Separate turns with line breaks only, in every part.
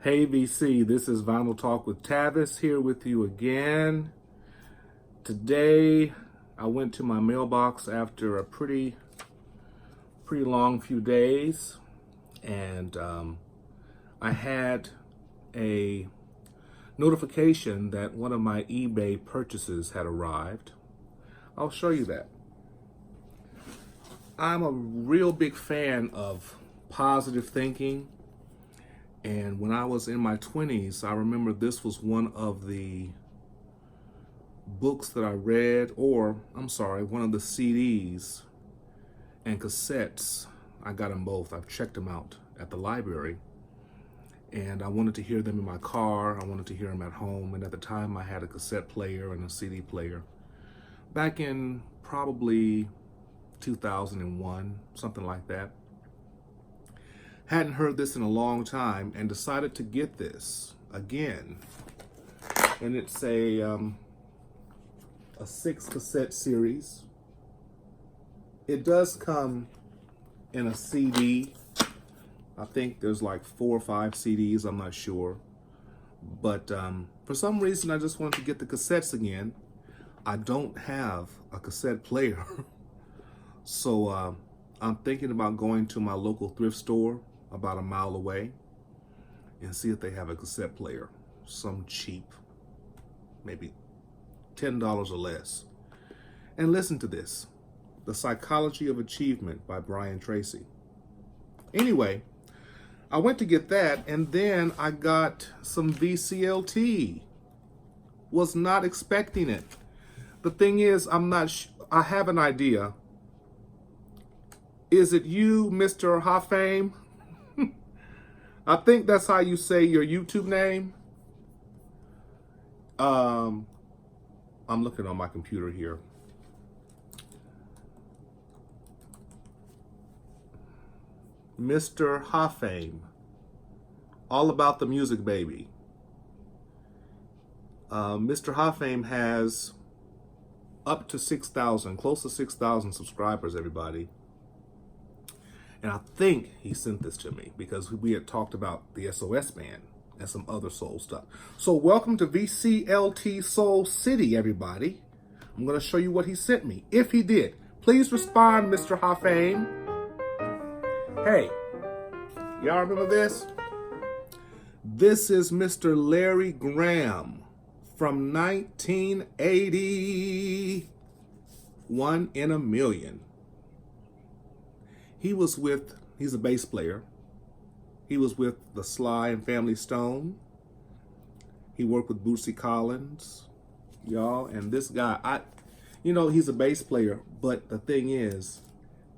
Hey VC, this is Vinyl Talk with Tavis here with you again. Today I went to my mailbox after a pretty long few days, and I had a notification that one of my eBay purchases had arrived. I'll show you that. I'm a real big fan of positive thinking. And when I was in my 20s, I remember this was one of the books that I read, one of the CDs and cassettes. I got them both. I've checked them out at the library. And I wanted to hear them in my car. I wanted to hear them at home. And at the time, I had a cassette player and a CD player. Back in probably 2001, something like that. Hadn't heard this in a long time and decided to get this again. And it's a 6 cassette series. It does come in a CD. I think there's like 4 or 5 CDs, I'm not sure. But for some reason, I just wanted to get the cassettes again. I don't have a cassette player. So I'm thinking about going to my local thrift store about a mile away and see if they have a cassette player, some cheap, maybe $10 or less. And listen to this, The Psychology of Achievement by Brian Tracy. Anyway, I went to get that, and then I got some VCLT. Was not expecting it. The thing is, I have an idea. Is it you, Mr. mrhoffame? I think that's how you say your YouTube name. I'm looking on my computer here. Mr. mrhoffame. All about the music, baby. Mr. mrhoffame has up to 6,000, close to 6,000 subscribers, everybody. And I think he sent this to me because we had talked about the SOS band and some other soul stuff. So welcome to VCLT Soul City, everybody. I'm going to show you what he sent me. If he did, please respond, Mr. mrhoffame. Hey, y'all remember this? This is Mr. Larry Graham from 1980. 1 in a Million. He's a bass player. He was with the Sly and Family Stone. He worked with Bootsy Collins, y'all. And this guy, he's a bass player, but the thing is,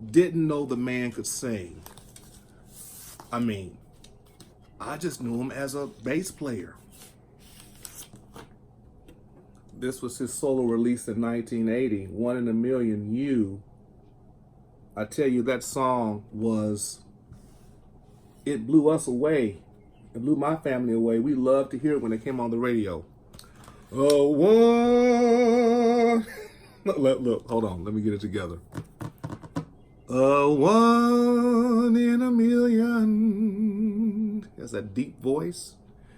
didn't know the man could sing. I mean, I just knew him as a bass player. This was his solo release in 1980, 1 in a Million, You. I tell you, that song it blew us away. It blew my family away. We loved to hear it when it came on the radio. Oh, one. Look, hold on. Let me get it together. A 1 in a million. That's that deep voice.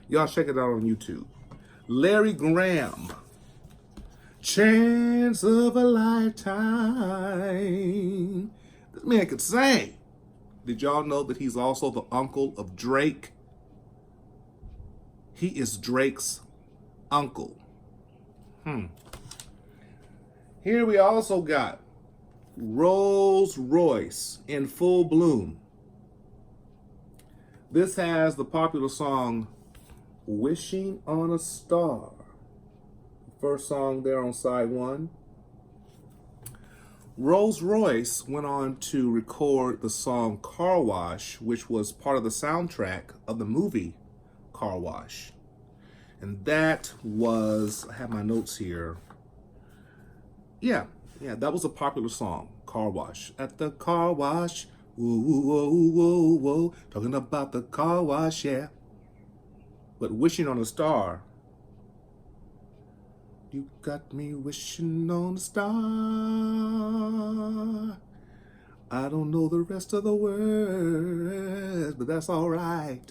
Y'all check it out on YouTube. Larry Graham. Chance of a lifetime. This man could sing. Did y'all know that he's also the uncle of Drake? He is Drake's uncle. Here we also got Rolls Royce in full bloom. This has the popular song Wishing on a Star. First song there on side 1. Rolls Royce went on to record the song Car Wash, which was part of the soundtrack of the movie Car Wash. And that was, I have my notes here. Yeah, that was a popular song, Car Wash. At the car wash, whoa, whoa, whoa, whoa, talking about the car wash, yeah. But Wishing on a Star, you got me wishing on a star. I don't know the rest of the words, but that's all right.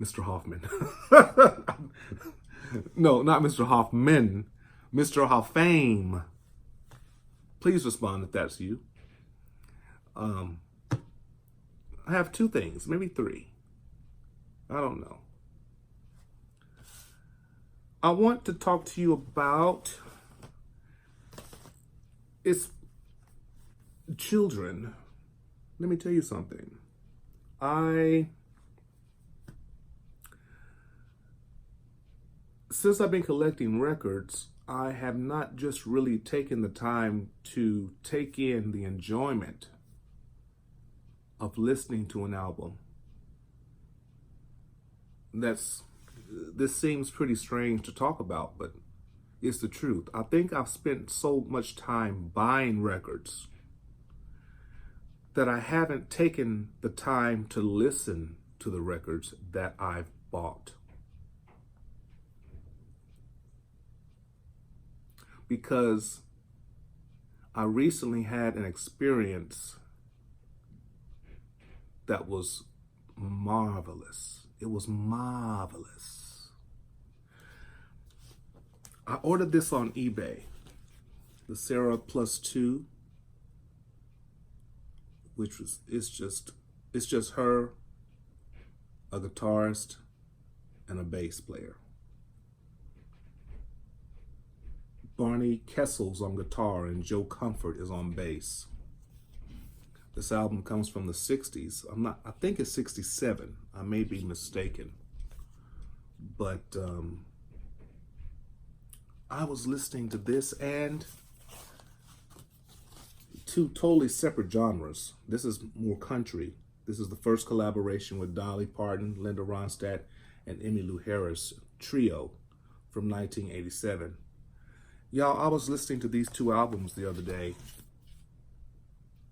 Mr. Hoffman. No, not Mr. Hoffman. Mr. Mrhoffame. Please respond if that's you. I have two things, maybe three. I don't know. I want to talk to you about it's children. Let me tell you something. Since I've been collecting records, I have not just really taken the time to take in the enjoyment of listening to an album. This seems pretty strange to talk about, but it's the truth. I think I've spent so much time buying records that I haven't taken the time to listen to the records that I've bought. Because I recently had an experience that was marvelous. It was marvelous. I ordered this on eBay, the Sarah Plus 2, which was, it's just her, a guitarist, and a bass player. Barney Kessel's on guitar and Joe Comfort is on bass. This album comes from the 60s. I think it's 67. I may be mistaken. But I was listening to this and two totally separate genres. This is more country. This is the first collaboration with Dolly Parton, Linda Ronstadt, and Emmylou Harris trio from 1987. Y'all, I was listening to these two albums the other day,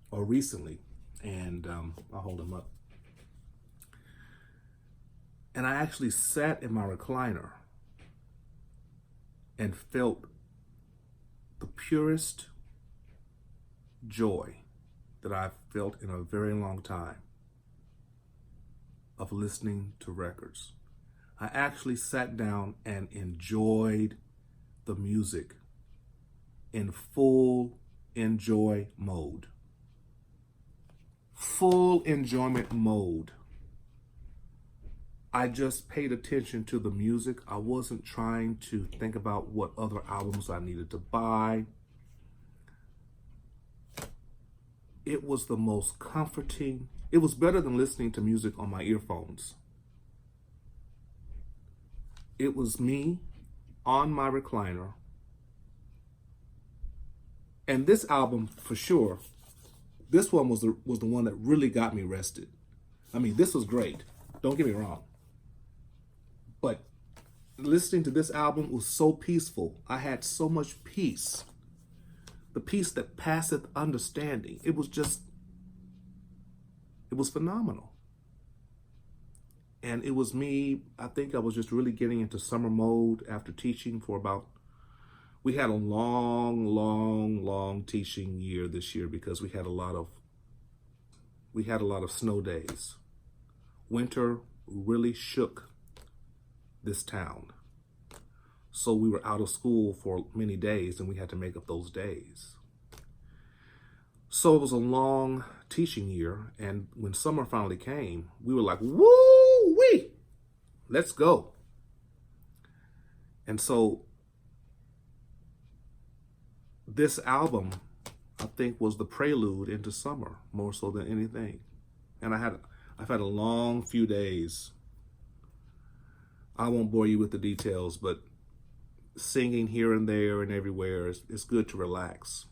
or recently, and I'll hold them up. And I actually sat in my recliner and felt the purest joy that I've felt in a very long time of listening to records. I actually sat down and enjoyed the music in full enjoy mode. Full enjoyment mode. I just paid attention to the music. I wasn't trying to think about what other albums I needed to buy. It was the most comforting. It was better than listening to music on my earphones. It was me on my recliner. And this album, for sure, this one was the one that really got me rested. I mean, this was great. Don't get me wrong. But listening to this album was so peaceful. I had so much peace. The peace that passeth understanding. It was phenomenal. And it was me, I think I was just really getting into summer mode after teaching for we had a long teaching year this year because we had a lot of snow days. Winter really shook this town. So we were out of school for many days and we had to make up those days. So it was a long teaching year, and when summer finally came, we were like, woo-wee, let's go. And so this album, I think, was the prelude into summer more so than anything. And I've had a long few days. I won't bore you with the details, but singing here and there and everywhere, it's good to relax.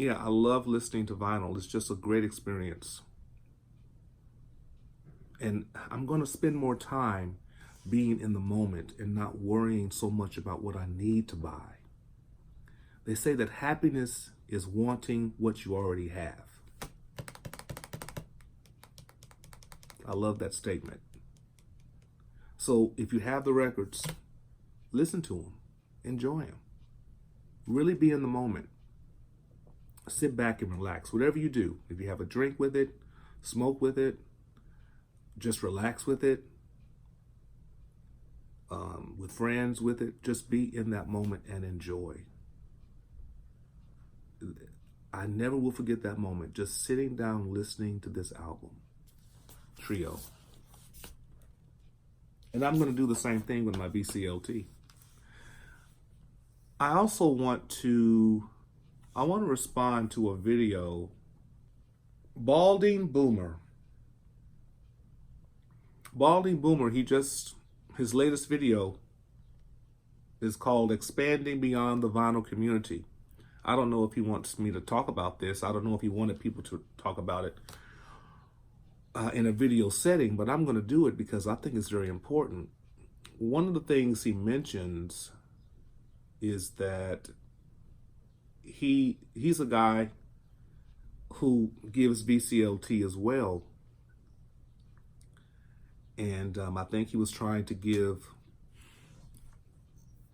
Yeah, I love listening to vinyl. It's just a great experience. And I'm going to spend more time being in the moment and not worrying so much about what I need to buy. They say that happiness is wanting what you already have. I love that statement. So if you have the records, listen to them, enjoy them. Really be in the moment. Sit back and relax. Whatever you do, if you have a drink with it, smoke with it, just relax with it, with friends with it. Just be in that moment and enjoy. I never will forget that moment, just sitting down listening to this album, Trio. And I'm going to do the same thing with my VCLT. I also want to respond to a video. Balding Boomer, his latest video is called Expanding Beyond the Vinyl Community. I don't know if he wants me to talk about this. I don't know if he wanted people to talk about it in a video setting, but I'm going to do it because I think it's very important. One of the things he mentions is that he's a guy who gives VCLT as well. And I think he was trying to give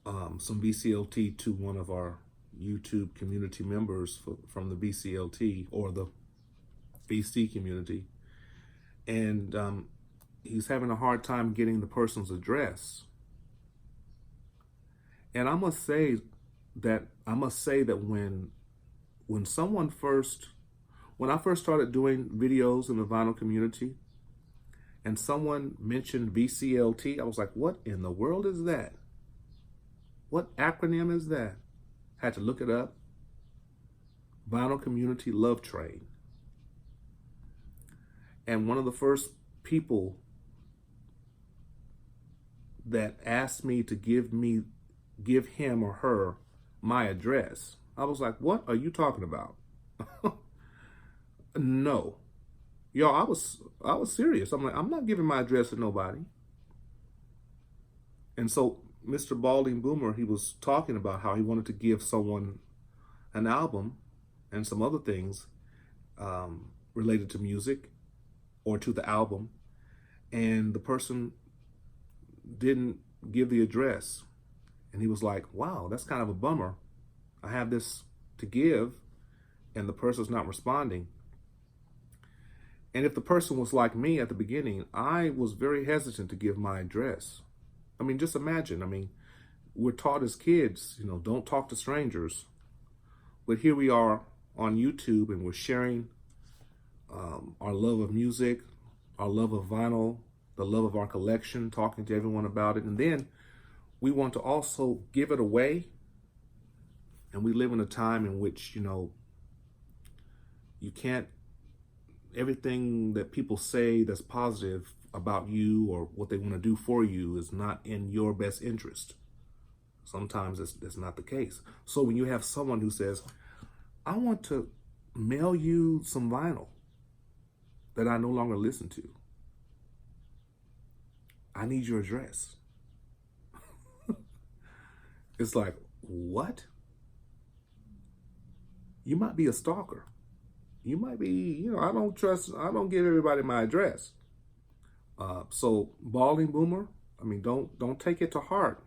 some VCLT to one of our YouTube community members from the VCLT or the VC community. And he's having a hard time getting the person's address. And I must say that when I first started doing videos in the vinyl community and someone mentioned VCLT, I was like, what in the world is that? What acronym is that? Had to look it up. Vinyl Community Love Train. And one of the first people that asked me to give him or her my address, I was like, what are you talking about? No. Y'all, I was serious. I'm like, I'm not giving my address to nobody. And so Mr. Balding Boomer, he was talking about how he wanted to give someone an album and some other things related to music or to the album, and the person didn't give the address. And he was like, wow, that's kind of a bummer. I have this to give and the person's not responding. And if the person was like me at the beginning, I was very hesitant to give my address. I mean, just imagine. I mean, we're taught as kids, don't talk to strangers. But here we are on YouTube and we're sharing our love of music, our love of vinyl, the love of our collection, talking to everyone about it. And then we want to also give it away. And we live in a time in which, you can't, everything that people say that's positive about you or what they want to do for you is not in your best interest. Sometimes that's not the case. So when you have someone who says, I want to mail you some vinyl that I no longer listen to, I need your address. It's like, what? You might be a stalker. You might be, I don't give everybody my address. So Balding Boomer, I mean, don't take it to heart.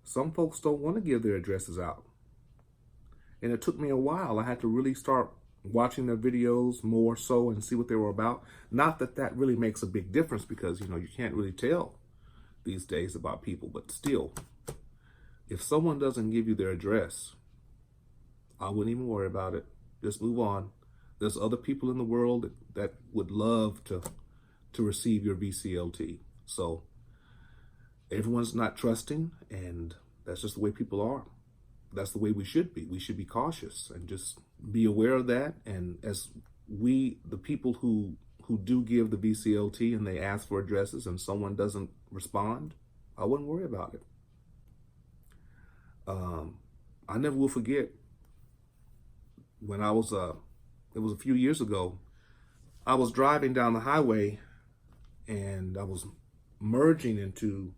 Some folks don't want to give their addresses out. And it took me a while. I had to really start watching their videos more so and see what they were about. Not that really makes a big difference because, you can't really tell these days about people. But still, if someone doesn't give you their address, I wouldn't even worry about it. Just move on. There's other people in the world that would love to receive your VCLT. So everyone's not trusting, and that's just the way people are. That's the way we should be. We should be cautious and just be aware of that. And as the people who do give the VCLT and they ask for addresses and someone doesn't respond, I wouldn't worry about it. I never will forget when it was a few years ago, I was driving down the highway and I was merging into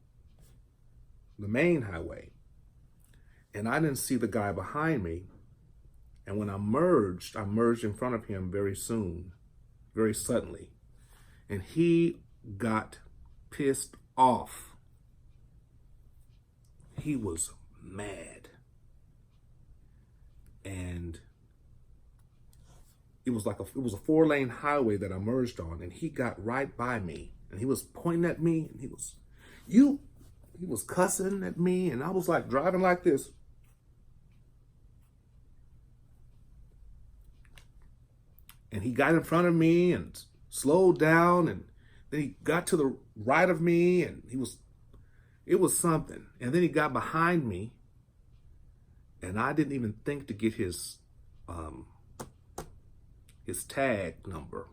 the main highway. And I didn't see the guy behind me. And when I merged in front of him very suddenly. And he got pissed off. He was mad. And it was a 4-lane highway that I merged on, and he got right by me, and he was pointing at me, and he was cussing at me, and I was like driving like this. And he got in front of me and slowed down, and then he got to the right of me, and it was something. And then he got behind me, and I didn't even think to get his tag number.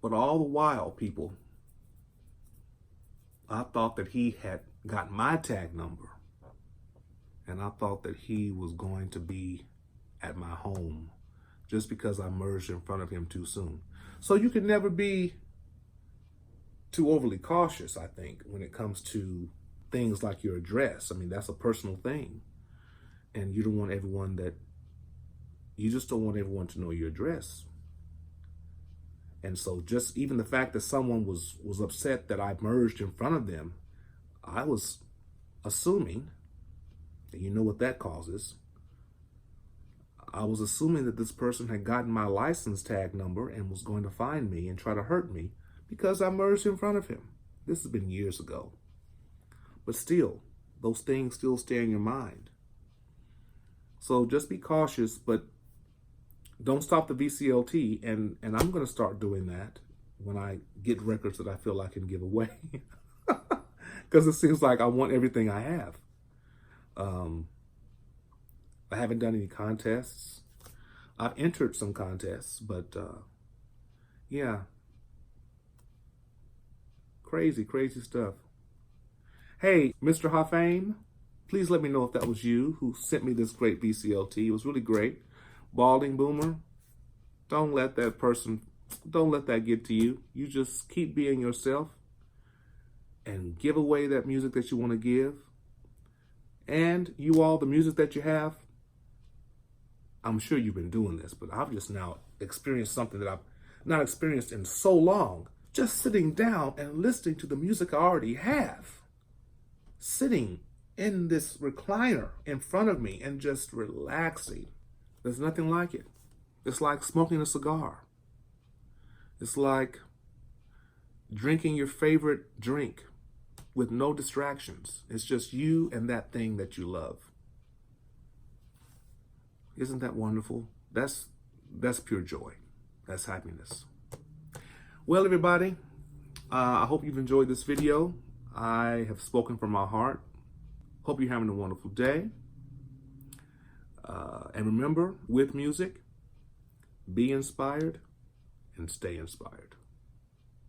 But all the while, people, I thought that he had got my tag number, and I thought that he was going to be at my home just because I merged in front of him too soon. So you can never be too overly cautious, I think, when it comes to things like your address. I mean, that's a personal thing. And you just don't want everyone to know your address. And so just even the fact that someone was upset that I merged in front of them, I was assuming, and you know what that causes, I was assuming that this person had gotten my license tag number and was going to find me and try to hurt me because I merged in front of him. This has been years ago. But still, those things still stay in your mind. So just be cautious, but don't stop the VCLT. And I'm going to start doing that when I get records that I feel I can give away. Because it seems like I want everything I have. I haven't done any contests. I've entered some contests, but yeah. Crazy, crazy stuff. Hey, mrhoffame, please let me know if that was you who sent me this great VCLT. It was really great. Balding Boomer, don't let that get to you. You just keep being yourself and give away that music that you want to give. And you all, the music that you have, I'm sure you've been doing this, but I've just now experienced something that I've not experienced in so long. Just sitting down and listening to the music I already have. Sitting in this recliner in front of me and just relaxing. There's nothing like it. It's like smoking a cigar. It's like drinking your favorite drink with no distractions. It's just you and that thing that you love. Isn't that wonderful? That's pure joy. That's happiness. Well, everybody, I hope you've enjoyed this video. I have spoken from my heart. Hope you're having a wonderful day. And remember, with music, be inspired and stay inspired.